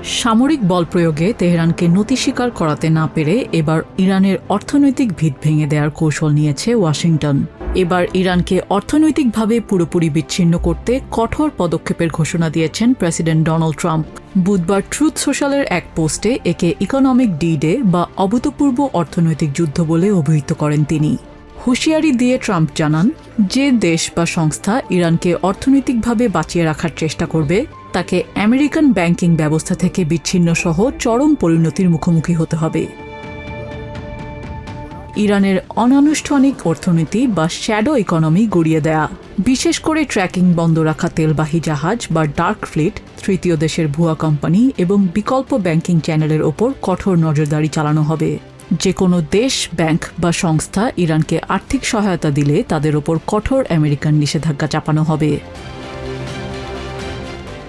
সামরিক বল প্রয়োগে তেহরানকে নতি স্বীকার করাতে না পেরে এবার ইরানের অর্থনৈতিক ভিত ভেঙে দেওয়ার কৌশল নিয়েছে ওয়াশিংটন। এবার ইরানকে অর্থনৈতিকভাবে পুরোপুরি বিচ্ছিন্ন করতে কঠোর পদক্ষেপের ঘোষণা দিয়েছেন প্রেসিডেন্ট ডোনাল্ড ট্রাম্প। বুধবার ট্রুথ সোশ্যালের এক পোস্টে একে ইকোনমিক ডি-ডে বা অভূতপূর্ব অর্থনৈতিক যুদ্ধ বলে অভিহিত করেন তিনি। হুঁশিয়ারি দিয়ে ট্রাম্প জানান, যে দেশ বা সংস্থা ইরানকে অর্থনৈতিকভাবে বাঁচিয়ে রাখার চেষ্টা করবে তাকে আমেরিকান ব্যাংকিং ব্যবস্থা থেকে বিচ্ছিন্ন সহ চরম পরিণতির মুখোমুখি হতে হবে। ইরানের অনানুষ্ঠানিক অর্থনীতি বা শ্যাডো ইকোনমি গড়িয়ে দেয়া, বিশেষ করে ট্র্যাকিং বন্ধ রাখা তেলবাহী জাহাজ বা ডার্ক ফ্লিট, তৃতীয় দেশের ভুয়া কোম্পানি এবং বিকল্প ব্যাংকিং চ্যানেলের ওপর কঠোর নজরদারি চালানো হবে। যে কোনো দেশ, ব্যাংক বা সংস্থা ইরানকে আর্থিক সহায়তা দিলে তাদের ওপর কঠোর আমেরিকান নিষেধাজ্ঞা চাপানো হবে।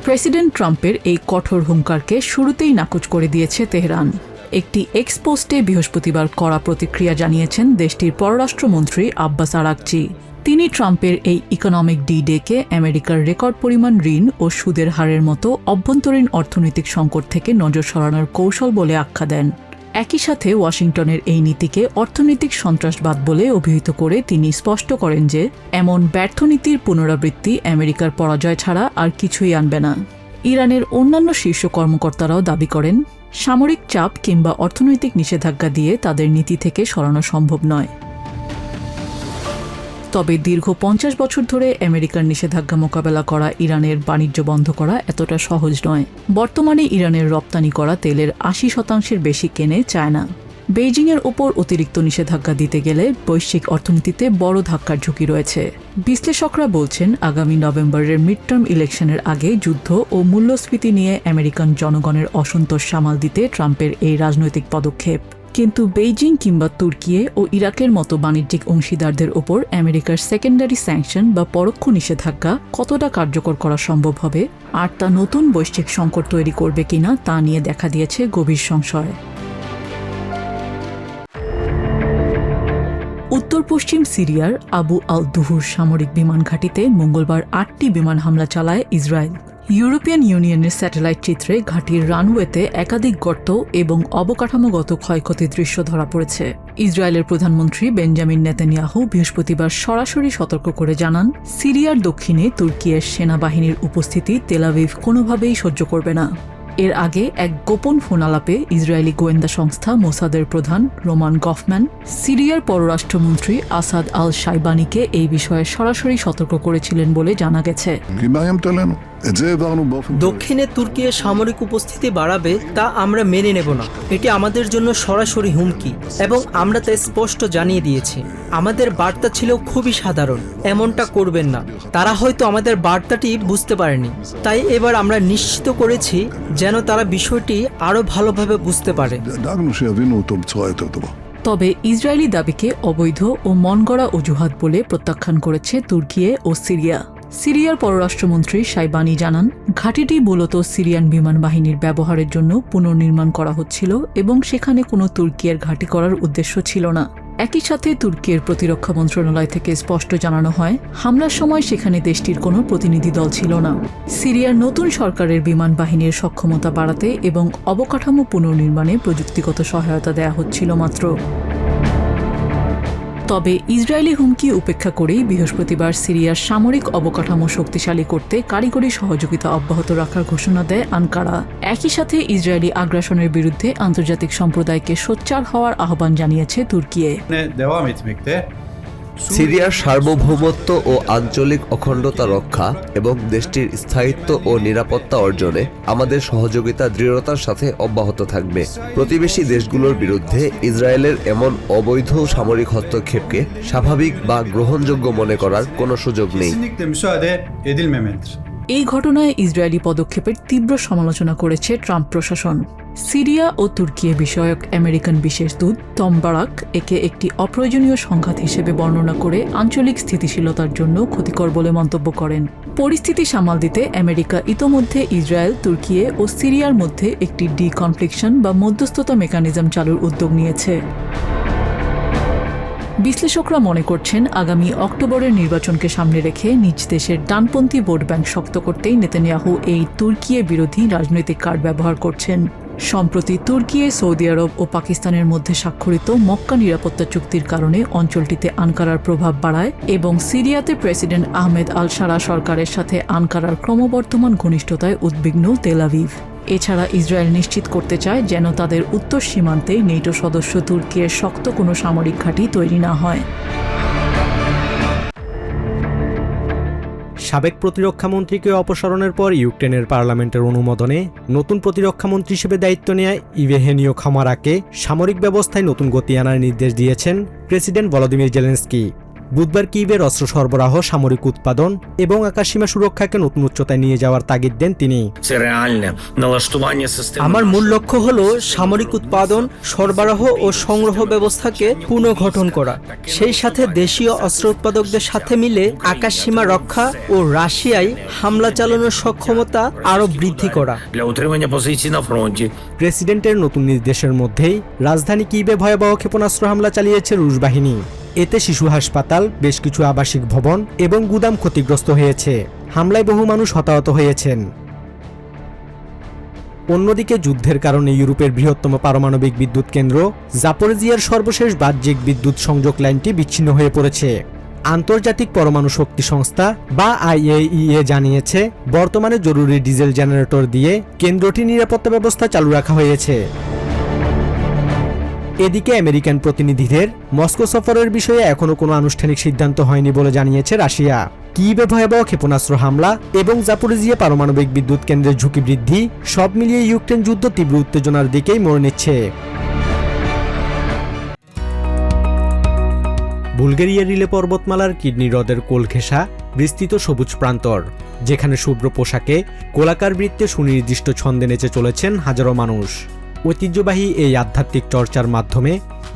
প্রেসিডেন্ট ট্রাম্পের এই কঠোর হুঙ্কারকে শুরুতেই নাকচ করে দিয়েছে তেহরান। একটি এক্স পোস্টে বৃহস্পতিবার কড়া প্রতিক্রিয়া জানিয়েছেন দেশটির পররাষ্ট্রমন্ত্রী আব্বাস আরাকচি। তিনি ট্রাম্পের এই ইকোনমিক ডি-ডেকে আমেরিকার রেকর্ড পরিমাণ ঋণ ও সুদের হারের মতো অভ্যন্তরীণ অর্থনৈতিক সংকট থেকে নজর সরানোর কৌশল বলে আখ্যা দেন। একই সাথে ওয়াশিংটনের এই নীতিকে অর্থনৈতিক সন্ত্রাসবাদ বলে অভিহিত করে তিনি স্পষ্ট করেন যে এমন ব্যর্থ নীতির পুনরাবৃত্তি আমেরিকার পরাজয় ছাড়া আর কিছুই আনবে না। ইরানের অন্যান্য শীর্ষ কর্মকর্তারাও দাবি করেন, সামরিক চাপ কিংবা অর্থনৈতিক নিষেধাজ্ঞা দিয়ে তাদের নীতি থেকে সরানো সম্ভব নয়। তবে দীর্ঘ 50 বছর ধরে আমেরিকার নিষেধাজ্ঞা মোকাবেলা করা ইরানের বাণিজ্য বন্ধ করা এতটা সহজ নয়। বর্তমানে ইরানের রপ্তানি করা তেলের 80% বেশি কেনে চায়না। বেইজিংয়ের ওপর অতিরিক্ত নিষেধাজ্ঞা দিতে গেলে বৈশ্বিক অর্থনীতিতে বড় ধাক্কার ঝুঁকি রয়েছে। বিশ্লেষকরা বলছেন, আগামী নভেম্বরের মিডটার্ম ইলেকশনের আগে যুদ্ধ ও মূল্যস্ফীতি নিয়ে আমেরিকান জনগণের অসন্তোষ সামাল দিতে ট্রাম্পের এই রাজনৈতিক পদক্ষেপ। কিন্তু বেইজিং কিংবা তুর্কি ও ইরাকের মতো বাণিজ্যিক অংশীদারদের ওপর আমেরিকার সেকেন্ডারি স্যাংশন বা পরোক্ষ নিষেধাজ্ঞা কতটা কার্যকর করা সম্ভব হবে আর তা নতুন বৈশ্বিক সংকট তৈরি করবে কিনা তা নিয়ে দেখা দিয়েছে গভীর সংশয়। উত্তর পশ্চিম সিরিয়ার আবু আল দুহুর সামরিক বিমান ঘাঁটিতে মঙ্গলবার 8টি বিমান হামলা চালায় ইসরায়েল। ইউরোপিয়ান ইউনিয়নের স্যাটেলাইট চিত্রে ঘাঁটির রানওয়েতে একাধিক গর্ত এবং অবকাঠামোগত ক্ষয়ক্ষতির দৃশ্য ধরা পড়েছে। ইসরায়েলের প্রধানমন্ত্রী বেঞ্জামিন নেতানিয়াহু বৃহস্পতিবার সরাসরি সতর্ক করে জানান, সিরিয়ার দক্ষিণে তুর্কির সেনাবাহিনীর উপস্থিতি তেল আভিভ কোনোভাবেই সহ্য করবে না। এর আগে এক গোপন ফোন আলাপে ইসরায়েলি গোয়েন্দা সংস্থা মোসাদের প্রধান রোমান গফম্যান সিরিয়ার পররাষ্ট্রমন্ত্রী আসাদ আল শাইবানিকে এই বিষয়ে সরাসরি সতর্ক করেছিলেন বলে জানা গেছে। দক্ষিণে তুর্কির সামরিক উপস্থিতি বাড়াবে তা আমরা মেনে নেব না। এটি আমাদের জন্য সরাসরি হুমকি এবং আমরা তা স্পষ্ট জানিয়ে দিয়েছি। আমাদের বার্তা ছিল খুবই সাধারণ, এমনটা করবেন না। তারা হয়তো আমাদের বার্তাটি বুঝতে পারেনি, তাই এবার আমরা নিশ্চিত করেছি যেন তারা বিষয়টি আরও ভালোভাবে বুঝতে পারে। তবে ইসরায়েলি দাবিকে অবৈধ ও মনগড়া অজুহাত বলে প্রত্যাখ্যান করেছে তুর্কি ও সিরিয়া। সিরিয়ার পররাষ্ট্রমন্ত্রী শাইবানি জানান, ঘাঁটিটি মূলত সিরিয়ান বিমান বাহিনীর ব্যবহারের জন্য পুনর্নির্মাণ করা হচ্ছিল এবং সেখানে কোনো তুর্কির ঘাঁটি করার উদ্দেশ্য ছিল না। একই সাথে তুর্কির প্রতিরক্ষা মন্ত্রণালয় থেকে স্পষ্ট জানানো হয়, হামলার সময় সেখানে দেশটির কোনো প্রতিনিধি দল ছিল না। সিরিয়ার নতুন সরকারের বিমান বাহিনীর সক্ষমতা বাড়াতে এবং অবকাঠামো পুনর্নির্মাণে প্রযুক্তিগত সহায়তা দেয়া হচ্ছিল মাত্র। তবে ইসরায়েলি হুমকি উপেক্ষা করেই বৃহস্পতিবার সিরিয়ার সামরিক অবকাঠামো শক্তিশালী করতে কারিগরি সহযোগিতা অব্যাহত রাখার ঘোষণা দেয় আনকারা। একই সাথে ইসরায়েলি আগ্রাসনের বিরুদ্ধে আন্তর্জাতিক সম্প্রদায়কে সোচ্চার হওয়ার আহ্বান জানিয়েছে তুর্কি। সিরিয়ার সার্বভৌমত্ব ও আঞ্চলিক অখণ্ডতা রক্ষা এবং দেশটির স্থায়িত্ব ও নিরাপত্তা অর্জনে আমাদের সহযোগিতা দৃঢ়তার সাথে অব্যাহত থাকবে। প্রতিবেশী দেশগুলোর বিরুদ্ধে ইসরায়েলের এমন অবৈধ সামরিক হস্তক্ষেপকে স্বাভাবিক বা গ্রহণযোগ্য মনে করার কোনো সুযোগ নেই। এই ঘটনায় ইসরায়েলি পদক্ষেপের তীব্র সমালোচনা করেছে ট্রাম্প প্রশাসন। সিরিয়া ও তুর্কি বিষয়ক আমেরিকান বিশেষ দূত টম বারাক একে একটি অপ্রয়োজনীয় সংঘাত হিসেবে বর্ণনা করে আঞ্চলিক স্থিতিশীলতার জন্য ক্ষতিকর বলে মন্তব্য করেন। পরিস্থিতি সামাল দিতে আমেরিকা ইতোমধ্যে ইসরায়েল, তুর্কি ও সিরিয়ার মধ্যে একটি ডি-কনফ্লিকশন বা মধ্যস্থতা মেকানিজম চালুর উদ্যোগ নিয়েছে। বিশ্লেষকরা মনে করছেন আগামী অক্টোবরের নির্বাচনকে সামনে রেখে নিজ দেশের ডানপন্থী ভোট ব্যাংক শক্ত করতেই নেতানিয়াহু এই তুর্কিয়ে বিরোধী রাজনৈতিক কার্ড ব্যবহার করছেন। সম্প্রতি তুর্কিয়ে সৌদি আরব ও পাকিস্তানের মধ্যে স্বাক্ষরিত মক্কা নিরাপত্তা চুক্তির কারণে অঞ্চলটিতে আনকারার প্রভাব বাড়ায় এবং সিরিয়াতে প্রেসিডেন্ট আহমেদ আল সারা সরকারের সাথে আনকারার ক্রমবর্ধমান ঘনিষ্ঠতায় উদ্বিগ্ন তেল আভিভ। এছাড়া ইসরায়েল নিশ্চিত করতে চায় যেন তাদের উত্তর সীমান্তে নেটো সদস্য তুর্কির শক্ত কোনো সামরিক ঘাঁটি তৈরি না হয়। সাবেক প্রতিরক্ষামন্ত্রীকে অপসারণের পর ইউক্রেনের পার্লামেন্টের অনুমোদনে নতুন প্রতিরক্ষামন্ত্রী হিসেবে দায়িত্ব নেয় ইভেহেনিও খামারাকে সামরিক ব্যবস্থায় নতুন গতি আনার নির্দেশ দিয়েছেন প্রেসিডেন্ট ভলোদিমির জেলেনস্কি। বুধবার কিয়েভের অস্ত্র সরবরাহ, সামরিক উৎপাদন এবং আকাশসীমা সুরক্ষাকে নতুন উচ্চতায় নিয়ে যাওয়ার তাগিদ দেন তিনি। আমার মূল লক্ষ্য হল সামরিক উৎপাদন, সরবরাহ ও সংগ্রহ ব্যবস্থাকে পুনর্গঠন করা, সেই সাথে দেশীয় অস্ত্র উৎপাদকদের সাথে মিলে আকাশসীমা রক্ষা ও রাশিয়ায় হামলা চালানোর সক্ষমতা আরও বৃদ্ধি করা। প্রেসিডেন্টের নতুন নির্দেশের মধ্যেই রাজধানী কিয়েভে ভয়াবহ ক্ষেপণাস্ত্র হামলা চালিয়েছে রুশ বাহিনী। এতে শিশু হাসপাতাল, বেশ কিছু আবাসিক ভবন এবং গুদাম ক্ষতিগ্রস্ত হয়েছে। হামলায় বহু মানুষ হতাহত হয়েছেন। অন্যদিকে যুদ্ধের কারণে ইউরোপের বৃহত্তম পারমাণবিক বিদ্যুৎ কেন্দ্র জাপোরিজিয়ার সর্বশেষ বাহ্যিক বিদ্যুৎ সংযোগ লাইনটি বিচ্ছিন্ন হয়ে পড়েছে। আন্তর্জাতিক পরমাণু শক্তি সংস্থা বা IAEA জানিয়েছে, বর্তমানে জরুরি ডিজেল জেনারেটর দিয়ে কেন্দ্রটির নিরাপত্তা ব্যবস্থা চালু রাখা হয়েছে। এদিকে আমেরিকান প্রতিনিধিদের মস্কো সফরের বিষয়ে এখনও কোনো আনুষ্ঠানিক সিদ্ধান্ত হয়নি বলে জানিয়েছে রাশিয়া। কিয়েভে ভয়াবহ ক্ষেপণাস্ত্র হামলা এবং জাপোরিজিয়া পারমাণবিক বিদ্যুৎ কেন্দ্রের ঝুঁকি বৃদ্ধি সব মিলিয়ে ইউক্রেন যুদ্ধ তীব্র উত্তেজনার দিকেই মোড় নিচ্ছে। বুলগেরিয়ার রিলে পর্বতমালার কিডনি হ্রদের কোল ঘেঁষা বিস্তৃত সবুজ প্রান্তর, যেখানে শুভ্র পোশাকে গোলাকার বৃত্তে সুনির্দিষ্ট ছন্দে নেচে চলেছেন হাজারো মানুষ। ঐতিহ্যবাহী এই আধ্যাত্মিক চর্চার মাধ্যমে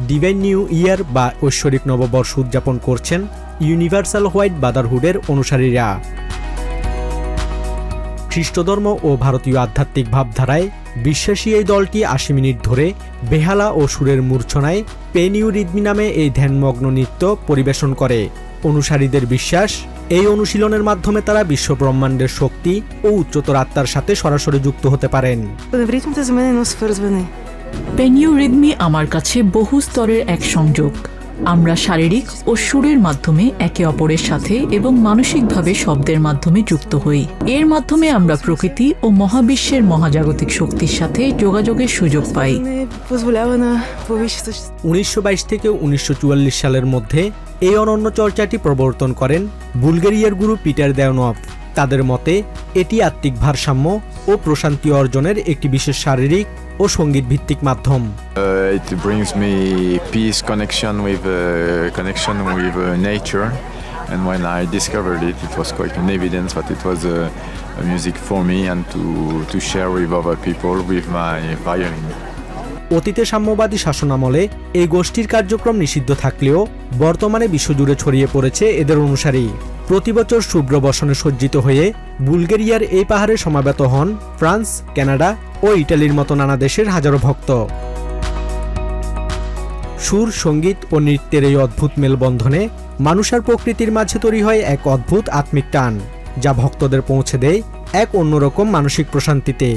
ডিভাইন নিউ ইয়ার বা ঐশ্বরিক নববর্ষ উদযাপন করছেন ইউনিভার্সাল হোয়াইট ব্রাদারহুডের অনুসারীরা। খ্রিস্টধর্ম ও ভারতীয় আধ্যাত্মিক ভাবধারায় বিশ্বাসী এই দলটি ৮০ মিনিট ধরে বেহালা ও সুরের মূর্ছনায় পেনিউ রিদমি নামে এই ধ্যানমগ্ন নৃত্য পরিবেশন করে। অনুসারীদের বিশ্বাস, এই অনুশীলনের মাধ্যমে তারা বিশ্বব্রহ্মাণ্ডের শক্তি ও উচ্চতর আত্মার সাথে সরাসরি যুক্ত হতে পারেন। পেনিউ রিদমি আমার কাছে বহু স্তরের এক সংযোগ। আমরা শারীরিক ও সুরের মাধ্যমে একে অপরের সাথে এবং মানসিকভাবে শব্দের মাধ্যমে যুক্ত হই। এর মাধ্যমে আমরা প্রকৃতি ও মহাবিশ্বের মহাজাগতিক শক্তির সাথে যোগাযোগের সুযোগ পাই। 1922 থেকে 1944 সালের মধ্যে এই অনন্য চর্চাটি প্রবর্তন করেন বুলগেরিয়ার গুরু পিটার দেওনভ। তাদের মতে এটি আত্মিক ভারসাম্য ও প্রশান্তি অর্জনের একটি বিশেষ শারীরিক ও সঙ্গীত ভিত্তিক মাধ্যম। It brings me peace, connection with nature, and when I discovered it, it was quite an evidence that it was a music for me and to share with other people with my violin. অতীতে সাম্যবাদী শাসনামলে এই গোষ্ঠীর কার্যক্রম নিষিদ্ধ থাকলেও বর্তমানে বিশ্বজুড়ে ছড়িয়ে পড়েছে এদের অনুসারী। প্রতিবছর শুভ্র বসনে সজ্জিত হয়ে বুলগেরিয়ার এই পাহাড়ে সমাবেত হন ফ্রান্স, কানাডা ও ইটালির মতো নানা দেশের হাজারো ভক্ত। সুর, সঙ্গীত ও নৃত্যের এই অদ্ভুত মেলবন্ধনে মানুষ আর প্রকৃতির মাঝে তৈরি হয় এক অদ্ভুত আত্মিক টান, যা ভক্তদের পৌঁছে দেয় এক অন্যরকম মানসিক প্রশান্তিতে।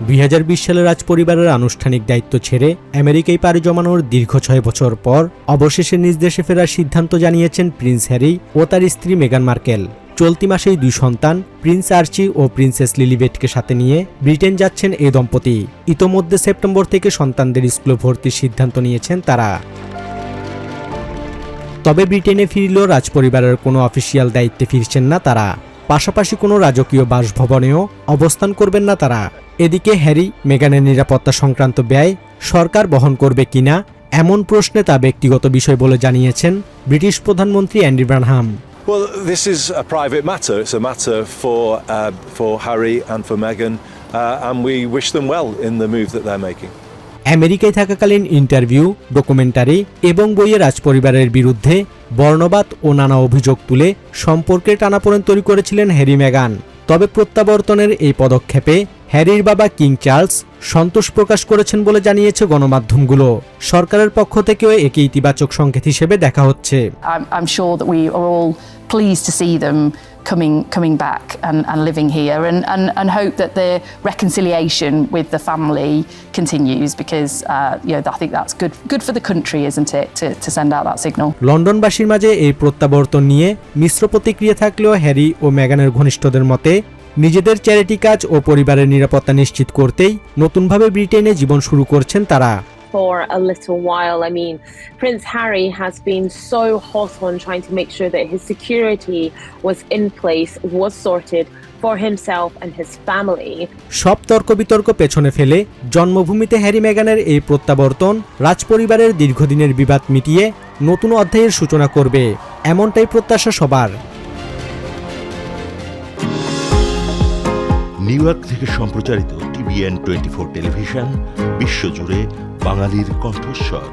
2020 সালে রাজ পরিবারের আনুষ্ঠানিক দায়িত্ব ছেড়ে আমেরিকায় পাড়ি জমানোর দীর্ঘ 6 বছর পর অবশেষে নিজ দেশে ফেরার সিদ্ধান্ত জানিয়েছেন প্রিন্স হ্যারি ও তার স্ত্রী মেগান মার্কেল। চলতি মাসেই 2 সন্তান প্রিন্স আর্চি ও প্রিন্সেস লিলিবেটকে সাথে নিয়ে ব্রিটেন যাচ্ছেন এই দম্পতি। ইতোমধ্যে সেপ্টেম্বর থেকে সন্তানদের স্কুলে ভর্তির সিদ্ধান্ত নিয়েছেন তারা। তবে ব্রিটেনে ফিরলেও রাজপরিবারের কোনো অফিসিয়াল দায়িত্বে ফিরছেন না তারা। পাশাপাশি কোনো রাজকীয় বাসভবনেও অবস্থান করবেন না তারা। এদিকে হ্যারি মেগানের নিরাপত্তা সংক্রান্ত ব্যয় সরকার বহন করবে কিনা এমন প্রশ্নে তা ব্যক্তিগত বিষয় বলে জানিয়েছেন ব্রিটিশ প্রধানমন্ত্রী Andy ব্রানহাম। Well, this is a private matter. It's a matter for Harry and for Meghan, and we wish them well in the move that they're making. আমেরিকায় থাকাকালীন ইন্টারভিউ, ডকুমেন্টারি এবং বইয়ে রাজপরিবারের বিরুদ্ধে বর্ণবাদ ও নানা অভিযোগ তুলে সম্পর্কে টানাপোড়েন তৈরি করেছিলেন হ্যারি মেগান। তবে প্রত্যাবর্তনের এই পদক্ষেপে হ্যারির বাবা কিং চার্লস সন্তোষ প্রকাশ করেছেন বলে জানিয়েছে গণমাধ্যমগুলো। সরকারের পক্ষ থেকেও একে ইতিবাচক সংকেত হিসেবে দেখা হচ্ছে। I'm sure that we are all pleased to see them coming back and living here and hope that the reconciliation with the family continues because I think that's good for the country, isn't it, to send out that signal. লন্ডনবাসীর মাঝে এই প্রত্যাবর্তন নিয়ে মিশ্র প্রতিক্রিয়া থাকলেও Harry ও মেগানের ঘনিষ্ঠদের মতে নিজেদের charity কাজ ও পরিবারের নিরাপত্তা নিশ্চিত করতেই নতুনভাবে ব্রিটেনে জীবন শুরু করছেন তারা। For a little while. I mean, Prince Harry has been so hot on trying to make sure that his security was in place, was sorted for himself and his family. সব তর্ক বিতর্ক পেছনে ফেলে জন্মভূমিতে হ্যারি মেগানের এই প্রত্যাবর্তন রাজপরিবারের দীর্ঘদিনের বিবাদ মিটিয়ে নতুন অধ্যায়ের সূচনা করবে, এমনটাই প্রত্যাশা সবার। নিউ ইয়র্ক থেকে সম্প্রচারিত TVN 24 টেলিভিশন বিশ্বজুড়ে বাঙালির কণ্ঠস্বর।